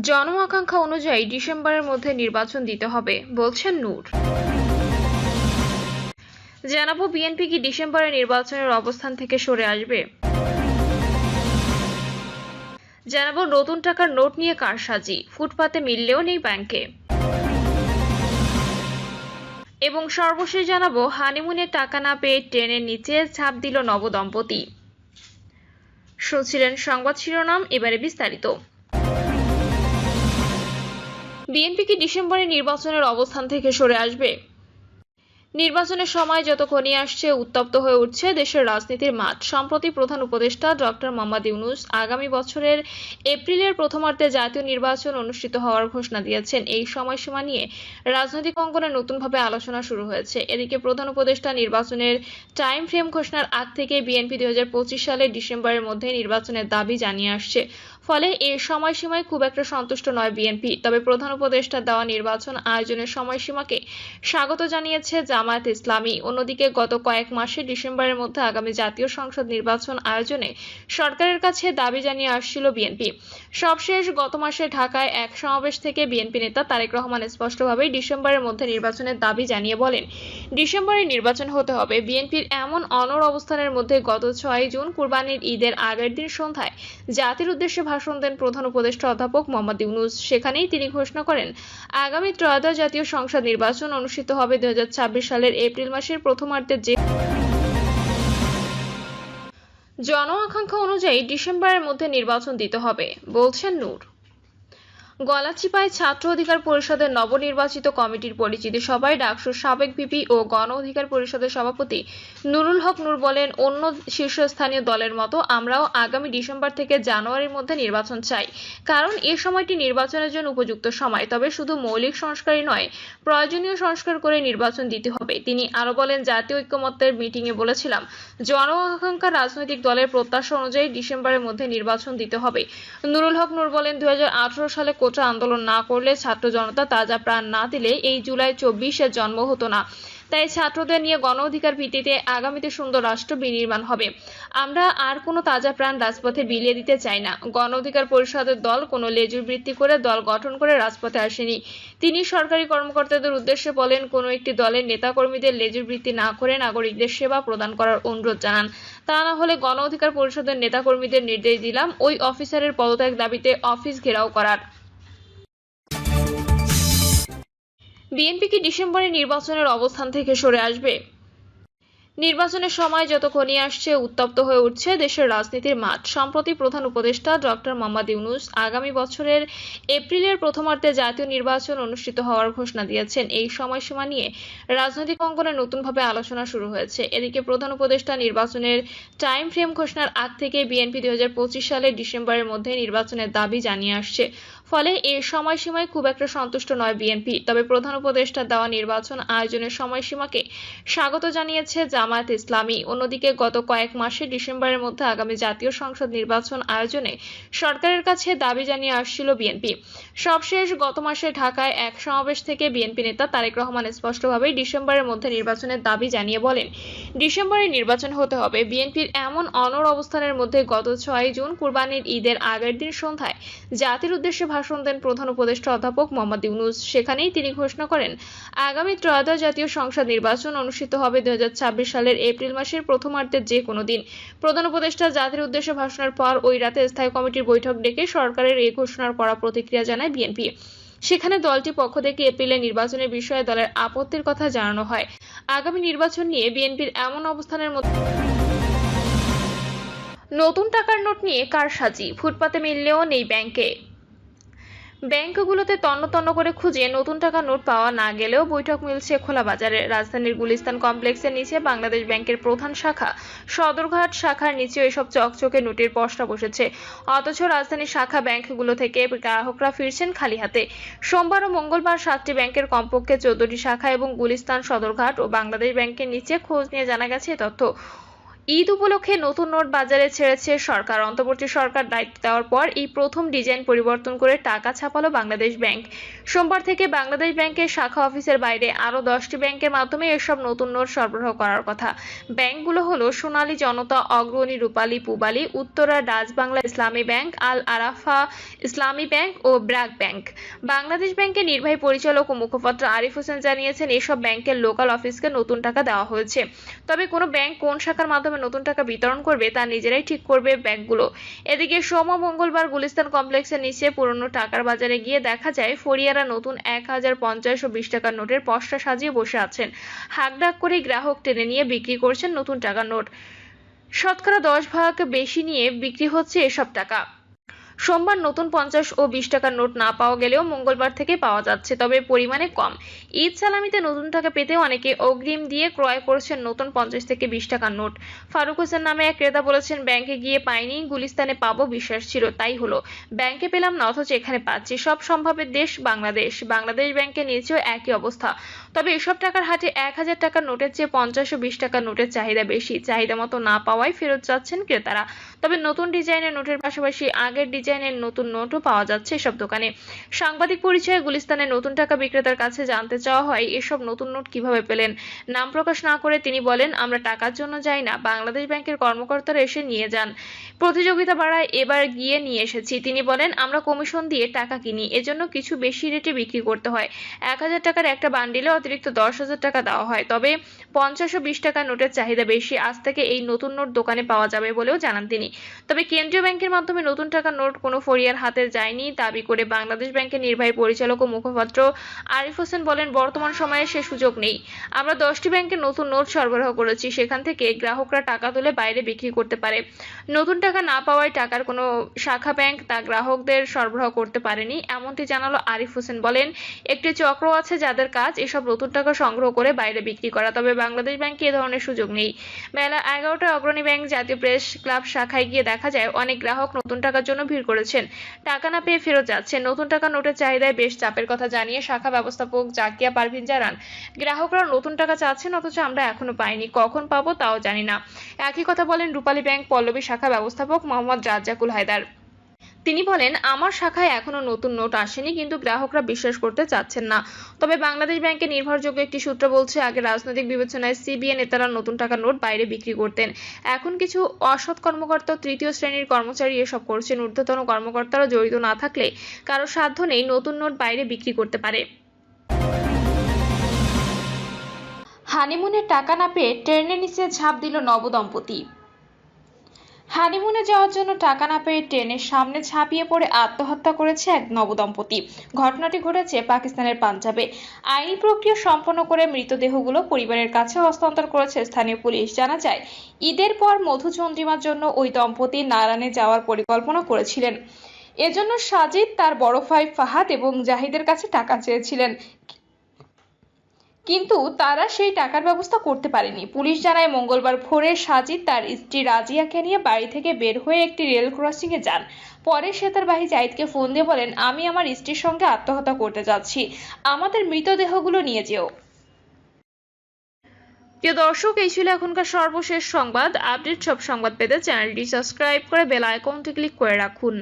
জন আকাঙ্ক্ষা অনুযায়ী ডিসেম্বরের মধ্যে নির্বাচন দিতে হবে বলছেন নূর। জানাবো বিএনপি কি ডিসেম্বরে নির্বাচনের অবস্থান থেকে সরে আসবে। জানাবো নতুন টাকার নোট নিয়ে কারসাজি, ফুটপাতে মিললেও নেই ব্যাংকে। এবং সর্বশেষ জানাবো হানিমুনের টাকা না পেয়ে ট্রেনের নিচে ঝাঁপ দিল নবদম্পতি। শুনছিলেন সংবাদ শিরোনাম, এবারে বিস্তারিত। বিএনপি কি ডিসেম্বরে নির্বাচনের অবস্থান থেকে সরে আসবে? নির্বাচনের সময় যত ঘনিয়ে আসছে উত্তপ্ত হয়ে উঠছে দেশের রাজনীতির মাঠ। সম্প্রতি প্রধান উপদেষ্টা ডক্টর মোহাম্মদ ইউনূস আগামী বছরের এপ্রিলের প্রথমার্ধে জাতীয় নির্বাচন অনুষ্ঠিত হওয়ার ঘোষণা দিয়েছেন। এই সময়সীমা নিয়ে রাজনৈতিক অঙ্গনে নতুনভাবে আলোচনা শুরু হয়েছে। এদিকে প্রধান উপদেষ্টা নির্বাচনের টাইম ফ্রেম ঘোষণার আগ থেকে বিএনপি 2025 সালের ডিসেম্বরের মধ্যে নির্বাচনের দাবি জানিয়ে আসছে। ফলে এই সময়সীমায় খুব একটা সন্তুষ্ট নয় বিএনপি। তবে প্রধান উপদেষ্টা দেওয়া নির্বাচন আয়োজনের সময়সীমাকে স্বাগত জানিয়েছে জামায়াত ইসলামী। অন্যদিকে গত কয়েক মাসে ডিসেম্বরের মধ্যে আগামী জাতীয় সংসদ নির্বাচন আয়োজনে সরকারের কাছে দাবি জানিয়ে আসছিল বিএনপি। সবশেষ গত মাসে ঢাকায় এক সমাবেশ থেকে বিএনপি নেতা তারেক রহমান স্পষ্টভাবেই ডিসেম্বরের মধ্যে নির্বাচনের দাবি জানিয়ে বলেন, ডিসেম্বরে নির্বাচন হতে হবে। বিএনপির এমন অনড় অবস্থানের মধ্যে গত 6 জুন কুরবানির ঈদের আগের দিন সন্ধ্যায় জাতির উদ্দেশ্যে ভাষণ দেন প্রধান উপদেষ্টা অধ্যাপক মোহাম্মদ ইউনূস। সেখানেই তিনি ঘোষণা করেন, আগামী ত্রয়োদশ জাতীয় সংসদ নির্বাচন অনুষ্ঠিত হবে 2026 সালের এপ্রিল মাসের প্রথমার্ধে। জন আকাঙ্ক্ষা অনুযায়ী ডিসেম্বরের মধ্যে নির্বাচন দিতে হবে বলছেন নূর। গলাচিপায় ছাত্র অধিকার পরিষদের নবনির্বাচিত কমিটির পরিচিতি সভায় ডাকসুর সাবেক ভিপি ও গণ অধিকার পরিষদের সভাপতি নুরুল হক নূর বলেন, অন্য শীর্ষস্থানীয় দলের মতো আমরাও আগামী ডিসেম্বর থেকে জানুয়ারির মধ্যে নির্বাচন চাই, কারণ এ সময়টি নির্বাচনের জন্য উপযুক্ত সময়। তবে শুধু মৌলিক সংস্কারই নয়, প্রয়োজনীয় সংস্কার করে নির্বাচন দিতে হবে। তিনি আরো বলেন, জাতীয় ঐক্যমত্যের মিটিংয়ে বলেছিলাম, জন আকাঙ্ক্ষা রাজনৈতিক দলের প্রত্যাশা অনুযায়ী ডিসেম্বরের মধ্যে নির্বাচন দিতে হবে। নুরুল হক নূর বলেন, 2018 সালে কোটা আন্দোলন না করলে, ছাত্র জনতা তাজা প্রাণ না দিলে এই জুলাই 24-এর জন্ম হতো না। তাই ছাত্রদের নিয়ে গণ অধিকার ভিত্তিতে আগামীতে সুন্দর রাষ্ট্র বিনির্মাণ হবে। আমরা আর কোনো তাজা প্রাণ রাজপথে বিলিয়ে দিতে চাই না। গণ অধিকার পরিষদের দল কোনো লেজুর বৃত্তি করে দল গঠন করে রাজপথে আসেনি। তিনি সরকারি কর্মকর্তাদের উদ্দেশ্যে বলেন, কোনো একটি দলের নেতাকর্মীদের লেজুর বৃত্তি না করে নাগরিকদের সেবা প্রদান করার অনুরোধ জানান। তা না হলে গণ অধিকার পরিষদের নেতাকর্মীদের নির্দেশ দিলাম, ওই অফিসারের পদত্যাগ দাবিতে অফিস ঘেরাও করার। বিএনপি কি ডিসেম্বরে নির্বাচনের অবস্থান থেকে সরে আসবে? নির্বাচনের সময় যত ঘনিয়ে আসছে উত্তপ্ত হয়ে উঠছে দেশের রাজনীতির মাঠ। সম্প্রতি প্রধান উপদেষ্টা ডক্টর মোহাম্মদ ইউনূস আগামী বছরের এপ্রিলের প্রথমার্ধে জাতীয় নির্বাচন অনুষ্ঠিত হওয়ার ঘোষণা দিয়েছেন। এই সময়সীমা নিয়ে রাজনৈতিক অঙ্গনে নতুনভাবে আলোচনা শুরু হয়েছে। এদিকে প্রধান উপদেষ্টা নির্বাচনের টাইম ফ্রেম ঘোষণার আগ থেকে বিএনপি 2025 সালের ডিসেম্বরের মধ্যে নির্বাচনের দাবি জানিয়ে আসছে। ফলে এই সময়সীমায় খুব একটা সন্তুষ্ট নয় বিএনপি। তবে প্রধান উপদেষ্টা দেওয়া নির্বাচন আয়োজনের সময়সীমাকে স্বাগত জানিয়েছে জামায়াত ইসলামী। অন্যদিকে গত কয়েক মাসে ডিসেম্বরের মধ্যে আগামী জাতীয় সংসদ নির্বাচন আয়োজনে সরকারের কাছে দাবি জানিয়ে আসছিল বিএনপি। সবশেষ গত মাসে ঢাকায় এক সমাবেশ থেকে বিএনপি নেতা তারেক রহমান স্পষ্টভাবেই ডিসেম্বরের মধ্যে নির্বাচনের দাবি জানিয়ে বলেন, ডিসেম্বরে নির্বাচন হতে হবে। বিএনপির এমন অনড় অবস্থানের মধ্যে গত 6 জুন কুরবানির ঈদের আগের দিন সন্ধ্যায় জাতির উদ্দেশ্যে ভাষণ দেন প্রধান উপদেষ্টা অধ্যাপক মোহাম্মদ ইউনূস। সেখানেই তিনি ঘোষণা করেন, আগামী ত্রয়োদশ জাতীয় সংসদ নির্বাচন অনুষ্ঠিত হবে 2026 সালের এপ্রিল মাসের প্রথমার্ধে যে কোনো দিন। প্রধান উপদেষ্টা জাতির উদ্দেশ্যে ভাষণের পর ওই রাতে স্থায়ী কমিটির বৈঠক ডেকে সরকারের এই ঘোষণার কড়া প্রতিক্রিয়া জানায় বিএনপি। সেখানে দলটির পক্ষ থেকে এপ্রিলে নির্বাচনের বিষয়ে দলের আপত্তির কথা জানানো হয়। আগামী নির্বাচন নিয়ে বিএনপির এমন অবস্থানের মধ্যে নতুন টাকার নোট নিয়ে কারসাজি, ফুটপাতে মিললেও নেই ব্যাংকে। ব্যাংকগুলোতে তন্ন তন্ন করে খুঁজে নতুন টাকা নোট পাওয়া না গেলেও বৈঠক মিলছে খোলা বাজারে। রাজধানীর গুলিস্তান কমপ্লেক্সের নিচে বাংলাদেশ ব্যাংকের প্রধান শাখা সদরঘাট শাখার নিচে এসব চকচকে নোটের পসরা বসেছে। অথচ রাজধানীর শাখা ব্যাংকগুলো থেকে গ্রাহকরা ফিরছেন খালি হাতে। সোমবার ও মঙ্গলবার 7টি ব্যাংকের কমপক্ষে 14টি শাখা এবং গুলিস্তান, সদরঘাট ও বাংলাদেশ ব্যাংকের নিচে খোঁজ নিয়ে জানা গেছে তথ্য। ঈদ উপলক্ষে নতুন নোট বাজারে ছেড়েছে সরকার। অন্তর্বর্তী সরকার দায়িত্ব দেওয়ার পর এই প্রথম ডিজাইন পরিবর্তন করে টাকা ছাপালো বাংলাদেশ ব্যাংক। সোমবার থেকে বাংলাদেশ ব্যাংকের শাখা অফিসের বাইরে আরও 10টি ব্যাংকের মাধ্যমে এসব নতুন নোট সরবরাহ করার কথা। ব্যাংকগুলো হলো সোনালী জনতা, অগ্রণী, রূপালী, পূবালী, উত্তরা, ডাচ বাংলা ইসলামী ব্যাংক, আল আরাফা ইসলামী ব্যাংক ও ব্র্যাক ব্যাংক। বাংলাদেশ ব্যাংকের নির্বাহী পরিচালক ও মুখপাত্র আরিফ হোসেন জানিয়েছেন, এসব ব্যাংকের লোকাল অফিসকে নতুন টাকা দেওয়া হয়েছে। তবে কোনো ব্যাংক কোন শাখার মাধ্যমে নতুন টাকা বিতরণ করবে তা নিজেরাই ঠিক করবে ব্যাংকগুলো। এদিকে মঙ্গলবার গুলিস্তান কমপ্লেক্সের নিচে পুরনো টাকার বাজারে গিয়ে দেখা যায় ফরিয়ারা নতুন 1000, 50 ও 20 টাকার নোটের পসরা সাজিয়ে বসে আছেন। হাঁকডাক করে গ্রাহক টেনে নিয়ে বিক্রি করছেন নতুন টাকার নোট। শতকরা 10 ভাগ বেশি নিয়ে বিক্রি হচ্ছে এসব টাকা। সোমবার নতুন 50 ও 20 টাকার নোট না পাওয়া গেলেও মঙ্গলবার থেকে পাওয়া যাচ্ছে, তবে পরিমাণে কম। ঈদ সালামিতে নতুন টাকা পেতে অনেকে অগ্রিম দিয়ে ক্রয় করছেন নতুন 50 থেকে 20 টাকার নোট। ফারুক হোসেন নামে এক ক্রেতা বলেছেন, ব্যাংকে গিয়ে পাইনি, গুলিস্তানে পাবো বিশ্বাস ছিল, তাই হলো। ব্যাংকে পেলাম না, অথচ এখানে পাচ্ছি। সব সম্ভাবের দেশ বাংলাদেশ। বাংলাদেশ ব্যাংকের নিচেও একই অবস্থা। তবে এসব টাকার হাটে 1000 টাকার নোটের চেয়ে 50 ও 20 টাকার নোটের চাহিদা বেশি। চাহিদা মতো না পাওয়ায় ফেরত যাচ্ছেন ক্রেতারা। তবে নতুন ডিজাইনের নোটের পাশাপাশি আগের ডিজাইনের নতুন নোটও পাওয়া যাচ্ছে এসব দোকানে। সাংবাদিক পরিচয়ে গুলিস্তানের নতুন টাকা বিক্রেতার কাছে জানতে চাওয়া হয়, এসব নতুন নোট কিভাবে পেলেন। নাম প্রকাশ না করে তিনি বলেন, আমরা টাকার জন্য যাই না, বাংলাদেশ ব্যাংকের কর্মকর্তারা এসে নিয়ে যান। প্রতিযোগিতা বাড়ায় এবার গিয়ে নিয়ে এসেছি। তিনি বলেন, আমরা কমিশন দিয়ে টাকা কিনি, এজন্য কিছু বেশি রেটে বিক্রি করতে হয়। 1000 টাকার একটা বান্ডিলে অতিরিক্ত 10,000 টাকা দেওয়া হয়। তবে 50 ও 20 টাকার নোটের চাহিদা বেশি। আজ থেকে এই নতুন নোট দোকানে পাওয়া যাবে বলেও জানান তিনি। তবে কেন্দ্রীয় ব্যাংকের মাধ্যমে নতুন টাকার নোট কোনো ফরিয়ার হাতে যায়নি দাবি করে বাংলাদেশ ব্যাংকের নির্বাহী পরিচালক ও মুখপাত্র আরিফ হোসেন বলেন, বর্তমান সময়ে সে সুযোগ নেই। আমরা 10টি ব্যাংকের নতুন নোট সরবরাহ করেছি, সেখান থেকে গ্রাহকরা টাকা তুলে বাইরে বিক্রি করতে পারে। নতুন টাকা না পাওয়ায় টাকার কোনো শাখা ব্যাংক তা গ্রাহকদের সরবরাহ করতে পারেনি, এমনটি জানালো আরিফ হোসেন। বলেন, একটি চক্র আছে যাদের কাজ এসব নতুন টাকা সংগ্রহ করে বাইরে বিক্রি করা, তবে বাংলাদেশ ব্যাংকে এ ধরনের সুযোগ নেই। বেলা 11টায় অগ্রণী ব্যাংক জাতীয় প্রেস ক্লাব শাখায় গিয়ে দেখা যায় অনেক গ্রাহক নতুন টাকার জন্য ভিড় করেছেন। টাকা না পেয়ে ফেরত যাচ্ছেন। নতুন টাকা নোটের চাহিদায় বেশ চাপের কথা জানিয়ে শাখা ব্যবস্থাপক জাকিয়া পারভিন জানান, গ্রাহকরা নতুন টাকা চাচ্ছেন, অথচ আমরা এখনো পাইনি, কখন পাবো তাও জানি না। একই কথা বলেন রূপালী ব্যাংক পল্লবী শাখা ব্যবস্থাপক মোহাম্মদ রাজ্জাকুল হায়দার। তিনি বলেন, আমার শাখায় এখনো নতুন নোট আসেনি, কিন্তু গ্রাহকরা বিশ্বাস করতে চাচ্ছেন না। তবে বাংলাদেশ ব্যাংকের নির্ভরযোগ্য একটি সূত্র বলছে, আগে রাজনৈতিক বিবেচনায় সিবিএ নেতারা নতুন টাকার নোট বাইরে বিক্রি করতেন। এখন কিছু অসৎ কর্মকর্তা, তৃতীয় শ্রেণীর কর্মচারী এসব করছেন। ঊর্ধ্বতন কর্মকর্তারা জড়িত না থাকলে কারো সাধ্য নেই নতুন নোট বাইরে বিক্রি করতে পারে। হানিমুনের টাকা না পেয়ে ট্রেনের নিচে ঝাঁপ দিল নবদম্পতি। হানিমুনে যাওয়ার জন্য টাকা না পেয়ে ট্রেনের সামনে ঝাঁপিয়ে পড়ে আত্মহত্যা করেছে এক নবদম্পতি। ঘটনাটি ঘটেছে পাকিস্তানের পাঞ্জাবে। আইনি প্রক্রিয়া সম্পন্ন করে মৃতদেহগুলো পরিবারের কাছে হস্তান্তর করেছে স্থানীয় পুলিশ। জানা যায়, ঈদের পর মধুচন্দ্রিমার জন্য ওই দম্পতি নারায়ণে যাওয়ার পরিকল্পনা করেছিলেন। এজন্য সাজিদ, তার বড় ভাই ফাহাদ এবং জাহিদের কাছে টাকা চেয়েছিলেন, কিন্তু তারা সেই টাকার ব্যবস্থা করতে পারেনি। পুলিশ জানায়, মঙ্গলবার ভোরে সাজিদ তার স্ত্রী রাজিয়াকে নিয়ে বাড়ি থেকে বের হয়ে একটি রেল ক্রসিংয়ে যান। পরে সে তার ভাই জাহিদকে ফোন দিয়ে বলেন, আমি আমার স্ত্রীর সঙ্গে আত্মহত্যা করতে যাচ্ছি, আমাদের মৃতদেহগুলো নিয়ে যেও। প্রিয় দর্শক, এই ছিল এখনকার সর্বশেষ সংবাদ। আপডেট সব সংবাদ পেতে চ্যানেলটি সাবস্ক্রাইব করে বেল আইকনটি ক্লিক করে রাখুন।